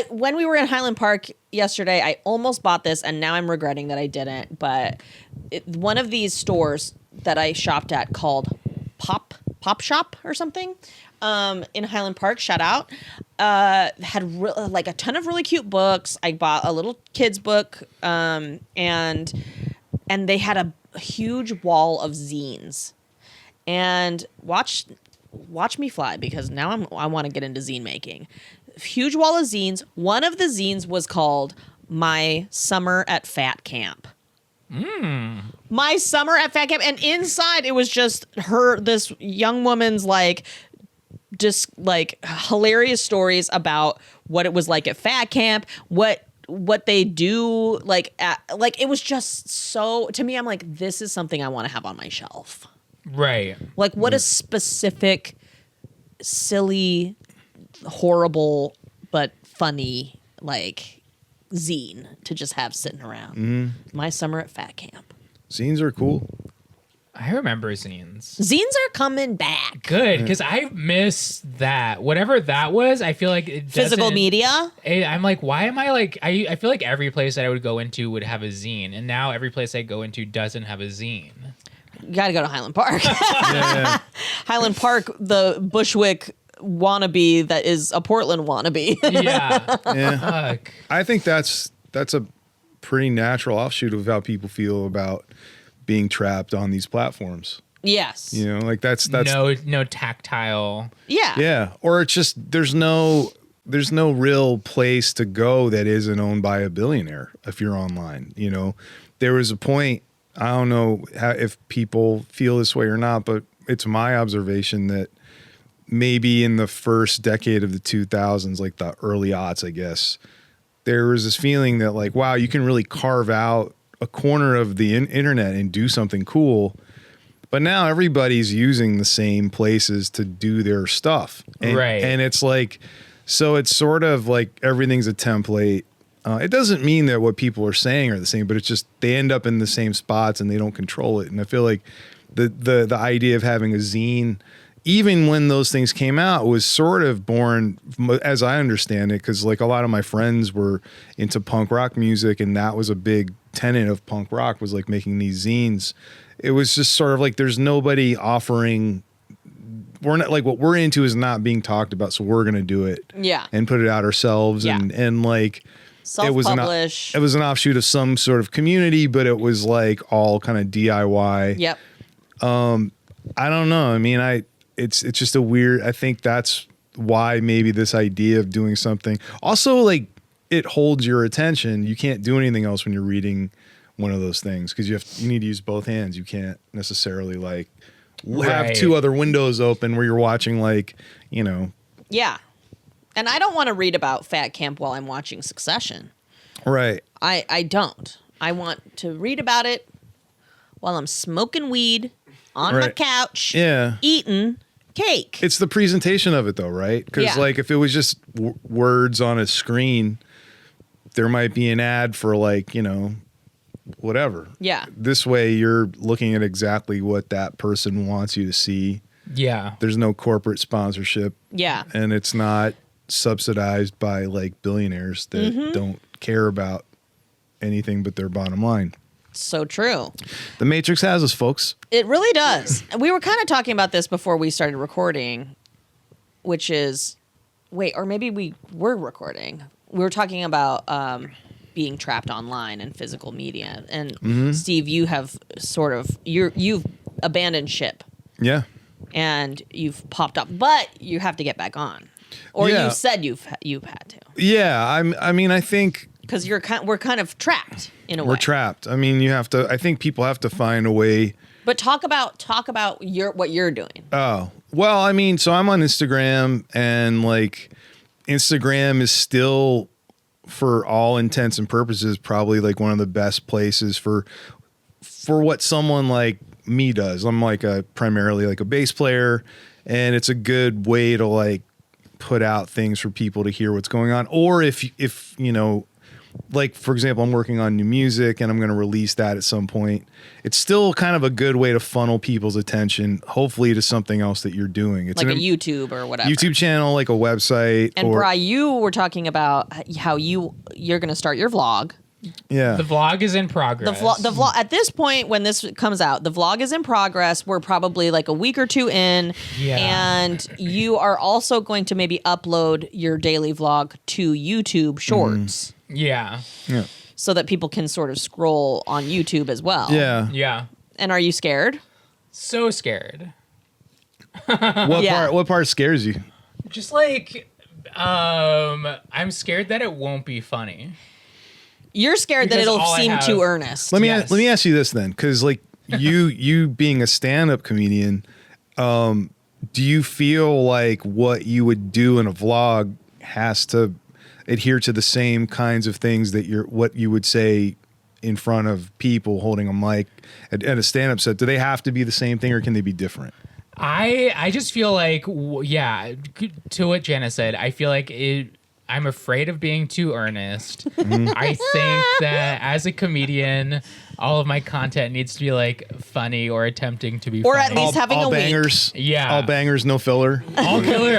when we were in Highland Park yesterday, I almost bought this, and now I'm regretting that I didn't. But one of these stores that I shopped at called Pop Shop or something in Highland Park, shout out, had like a ton of really cute books. I bought a little kids book, and they had a huge wall of zines. And watch me fly, because now I want to get into zine making. Huge wall of zines. One of the zines was called My Summer at Fat Camp. My Summer at Fat Camp. And inside it was just this young woman's just hilarious stories about what it was like at Fat Camp, what they do, it was just so, to me, I'm like, this is something I want to have on my shelf. Right. Like, what a specific, silly, horrible, but funny, like, zine to just have sitting around. My summer at Fat Camp. Zines are cool. I remember zines. Zines are coming back. Good, because I miss that. Whatever that was, I feel like it Physical doesn't- media. I'm like, why am I like? I feel like every place that I would go into would have a zine, and now every place I go into doesn't have a zine. You got to go to Highland Park. Yeah. Highland Park, the Bushwick wannabe that is a Portland wannabe. Yeah. Yeah. Fuck. I think that's a pretty natural offshoot of how people feel about being trapped on these platforms. Yes. You know, like that's No tactile. Yeah. yeah. Or it's just there's no real place to go that isn't owned by a billionaire if you're online. You know, there was a point, I don't know if people feel this way or not, but it's my observation that maybe in the first decade of the 2000s, like the early aughts, I guess, there was this feeling that like, wow, you can really carve out a corner of the internet and do something cool. But now everybody's using the same places to do their stuff. And, Right. And it's like, so it's sort of like everything's a template. It doesn't mean that what people are saying are the same, but it's just they end up in the same spots and they don't control it. And I feel like the idea of having a zine, even when those things came out, was sort of born, as I understand it, because like a lot of my friends were into punk rock music, and that was a big tenet of punk rock, was like making these zines. It was just sort of like there's nobody offering. We're not like what we're into is not being talked about, so we're gonna do it. Yeah. And put it out ourselves, Yeah. and like Self-publish. it was an offshoot of some sort of community, but it was like all kind of DIY. Yep. I don't know. I mean, it's just a weird. I think that's why maybe this idea of doing something. Also, like it holds your attention. You can't do anything else when you're reading one of those things because you need to use both hands. You can't necessarily like have Right. two other windows open where you're watching like, you know. Yeah. And I don't want to read about Fat Camp while I'm watching Succession. Right. I don't. I want to read about it while I'm smoking weed on my Right. couch, Yeah. eating cake. It's the presentation of it though, right? Because Yeah. like if it was just words on a screen, there might be an ad for like, you know, whatever. Yeah. This way you're looking at exactly what that person wants you to see. Yeah. There's no corporate sponsorship Yeah. and it's not subsidized by like billionaires that Mm-hmm. don't care about anything but their bottom line. So true. The Matrix has us, folks. It really does. And we were kind of talking about this before we started recording, which is, wait, or maybe we were recording. We were talking about being trapped online and physical media. And Mm-hmm. Steve, you have sort of, you've abandoned ship Yeah. and you've popped up, but you have to get back on. Or Yeah. you said you've had to. Yeah. I mean, I think Because we're kind of trapped in a way. we're trapped. I mean, I think people have to find a way. But talk about what you're doing. Oh, well, I mean, so I'm on Instagram and like Instagram is still, for all intents and purposes, probably like one of the best places for what someone like me does. I'm like primarily like a bass player, and it's a good way to like put out things for people to hear what's going on. Or if you know, like for example, I'm working on new music and I'm going to release that at some point. It's still kind of a good way to funnel people's attention, hopefully to something else that you're doing. It's Like an a YouTube or whatever. YouTube channel, like a website. And or, Bri, you were talking about how you're going to start your vlog. yeah. The vlog is in progress. The vlog at this point when this comes out, the vlog is in progress. We're probably like a week or two in, Yeah. and you are also going to maybe upload your daily vlog to YouTube Shorts Yeah. yeah. so that people can sort of scroll on YouTube as well. Yeah. Yeah. And are you scared? So scared. Yeah. What part scares you? Just like, I'm scared that it won't be funny. You're scared that Because it'll all I seem have- too earnest. Let me Yes. let me ask you this then, because like you being a stand-up comedian, do you feel like what you would do in a vlog has to adhere to the same kinds of things that what you would say in front of people holding a mic at a stand-up set, do they have to be the same thing or can they be different? I just feel like, to what Jana said, I feel like I'm afraid of being too earnest. I think that as a comedian, all of my content needs to be like funny or attempting to be Or funny. at least having all a bangers. wink. Yeah. All bangers, no filler. all killer,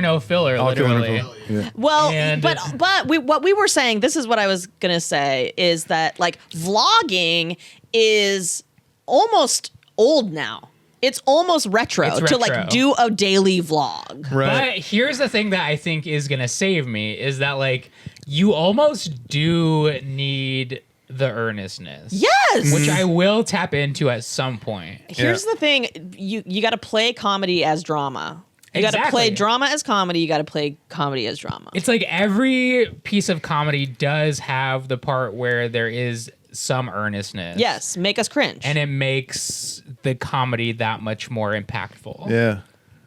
no filler, All killer, no literally. filler. Yeah. Well, And- but what we were saying, this is what I was gonna say, is that like vlogging is almost old now. It's almost retro, It's to retro. like do a daily vlog. Right. But here's the thing that I think is gonna save me is that like you almost do need the earnestness. Yes. Which I will tap into at some point. Here's the thing: you got to play comedy as drama. You got to Exactly. play drama as comedy. You got to play comedy as drama. It's like every piece of comedy does have the part where there is some earnestness. Yes, make us cringe. And it makes the comedy that much more impactful. Yeah.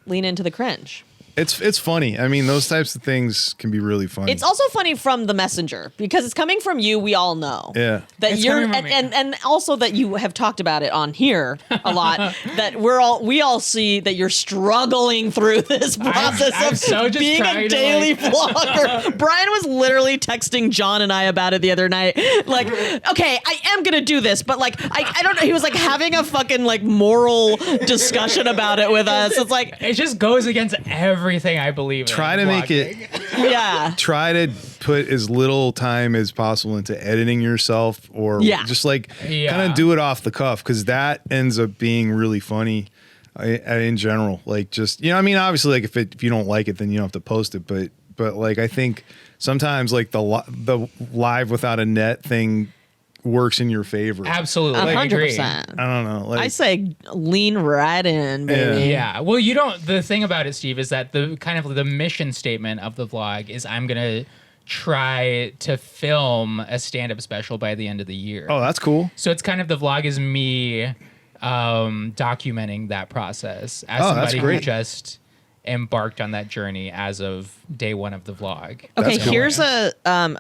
Lean into the cringe. It's funny. I mean, those types of things can be really funny. It's also funny from the messenger because it's coming from you. We all know. Yeah. That It's you're coming from me. and also that you have talked about it on here a lot. That we all see that you're struggling through this process I'm of so just being a trying to, daily like- vlogger. Brian was literally texting John and I about it the other night. Like, okay, I am gonna do this, but like I don't know. He was like having a fucking like moral discussion about it with us. It's like, It just goes against everything I believe in. Try to make it yeah. try to put as little time as possible into editing yourself or Yeah. just like Yeah. kind of do it off the cuff because that ends up being really funny in general. Like just, I mean, obviously like if you don't like it, then you don't have to post it. But like, I think sometimes like the live without a net thing works in your favor. Absolutely. I agree. 100%. I don't know. Like, I say lean right in, baby. Yeah. Well, the thing about it, Steve, is that the kind of the mission statement of the vlog is I'm going to try to film a stand-up special by the end of the year. oh, that's cool. So it's kind of the vlog is me documenting that process as Oh, that's somebody who great. just embarked on that journey as of day one of the vlog. Okay, That's cool. here's a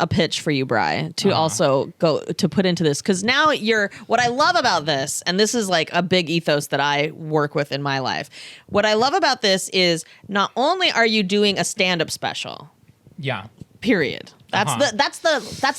pitch for you, Bri, to also go to put into this because now what I love about this, and this is like a big ethos that I work with in my life. What I love about this is not only are you doing a stand-up special, Yeah. period. That's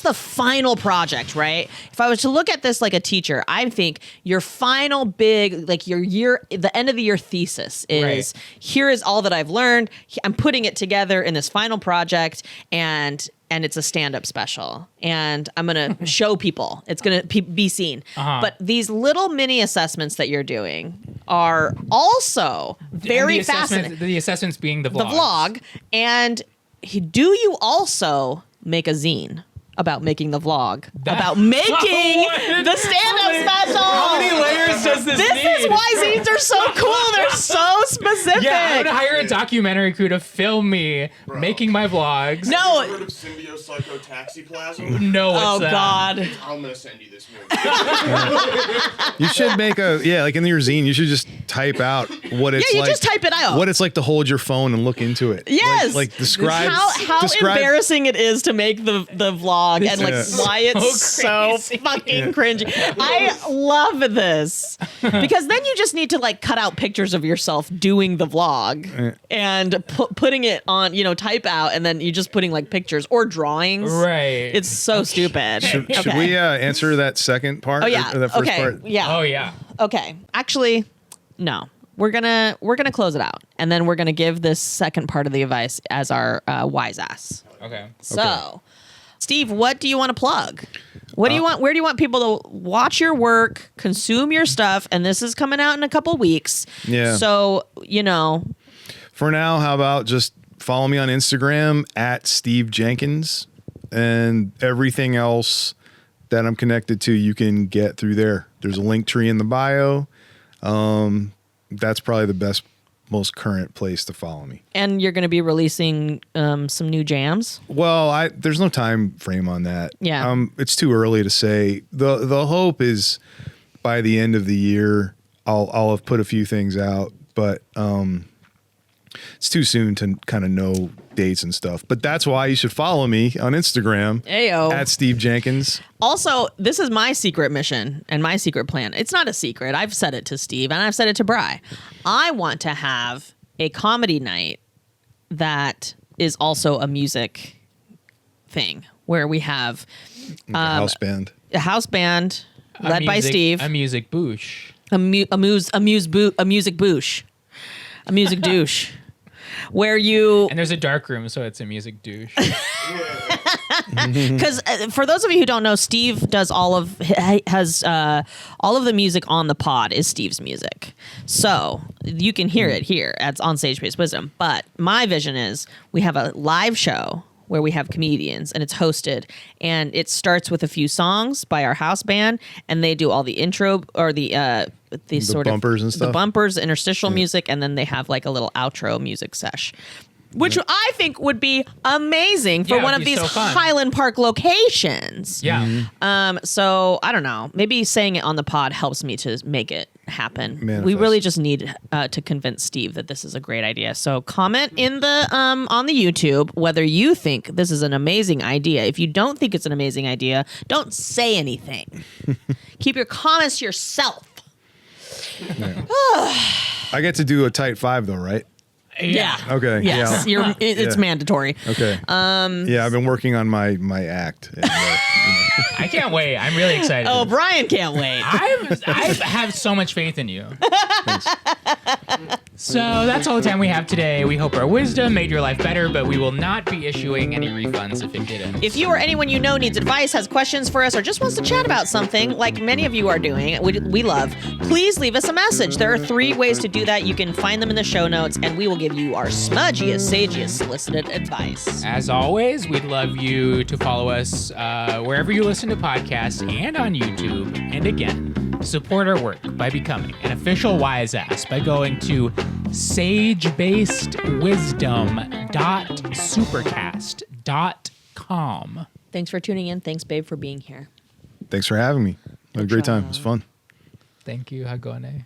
the final project, right? If I was to look at this like a teacher, I think your final big, like the end of the year thesis is Right. here is all that I've learned. I'm putting it together in this final project, and it's a stand-up special, and I'm gonna show people. It's gonna be seen. But these little mini assessments that you're doing are also very And fascinating. The assessments being the The vlogs. vlog, and do you also make a zine about making the vlog, about making the stand-up special? How many layers does this This need? is why zines are so cool. They're so specific. Yeah, I'm gonna hire a documentary crew to film me making my vlogs. No. Heard of Symbio Psycho Taxiplasm? No, what's Oh that? God. I'm gonna send you this movie. You should make like in your zine, you should just type out what it's Yeah, you like. just type it out. What it's like to hold your phone and look into it. Yes. Like describe how describe, embarrassing it is to make the vlog and like is why it's so crazy. fucking cringy. I love this because then you just need to like cut out pictures of yourself doing the vlog and putting it on, type out, and then you're just putting like pictures or drawings. Right. It's so stupid. Should we answer that second part? Oh yeah. Or that first Okay. part? Yeah. Oh yeah. Okay. Actually, no. We're gonna close it out, and then we're gonna give this second part of the advice as our wise ass. Okay. So, Steve, what do you want to plug? What do you want? Where do you want people to watch your work, consume your stuff? And this is coming out in a couple weeks. Yeah. So For now, how about just follow me on Instagram at Steve Jenkins, and everything else that I'm connected to, you can get through there. There's a link tree in the bio. That's probably the best, most current place to follow me. and you're going to be releasing some new jams. Well, there's no time frame on that. Yeah. It's too early to say. The hope is by the end of the year, I'll have put a few things out, but It's too soon to kind of know dates and stuff. But that's why you should follow me on Instagram Ayo. at Steve Jenkins. Also, this is my secret mission and my secret plan. It's not a secret. I've said it to Steve and I've said it to Bri. I want to have a comedy night that is also a music thing where we have Like a house band. a house band led by Steve. A music boosh. A music boosh. A music douche. Where you... And there's a dark room, so it's a music douche. Because for those of you who don't know, Steve does all of the music on the pod is Steve's music, so you can hear it here on Sage Based Wisdom. But my vision is we have a live show where we have comedians and it's hosted, and it starts with a few songs by our house band, and they do all the intro or the sort of bumpers and stuff. the bumpers, interstitial music, and then they have like a little outro music sesh. Which I think would be amazing for Yeah, one it'd of be these so fun. Highland Park locations. Yeah. So I don't know. Maybe saying it on the pod helps me to make it happen. Manifest. We really just need to convince Steve that this is a great idea. So comment in the on the YouTube whether you think this is an amazing idea. If you don't think it's an amazing idea, don't say anything. Keep your comments to yourself. I get to do a tight 5 though, right? Yeah. Okay. Yes. Yeah. It's Yeah. mandatory. Okay. Yeah, I've been working on my act. And, I can't wait. I'm really excited. Oh, Brian can't wait. I have so much faith in you. So that's all the time we have today. We hope our wisdom made your life better, but we will not be issuing any refunds if it didn't. If you or anyone you know needs advice, has questions for us, or just wants to chat about something, like many of you are doing, we love, please leave us a message. There are 3 ways to do that. You can find them in the show notes, and we will give you our smudgiest, sagiest solicited advice. As always, we'd love you to follow us wherever you listen to podcasts and on YouTube. And again, support our work by becoming an official wise ass by going to sagebasedwisdom.supercast.com. Thanks for tuning in. Thanks, babe, for being here. thanks for having me. I had a great time. It was fun. Thank you, Hagone.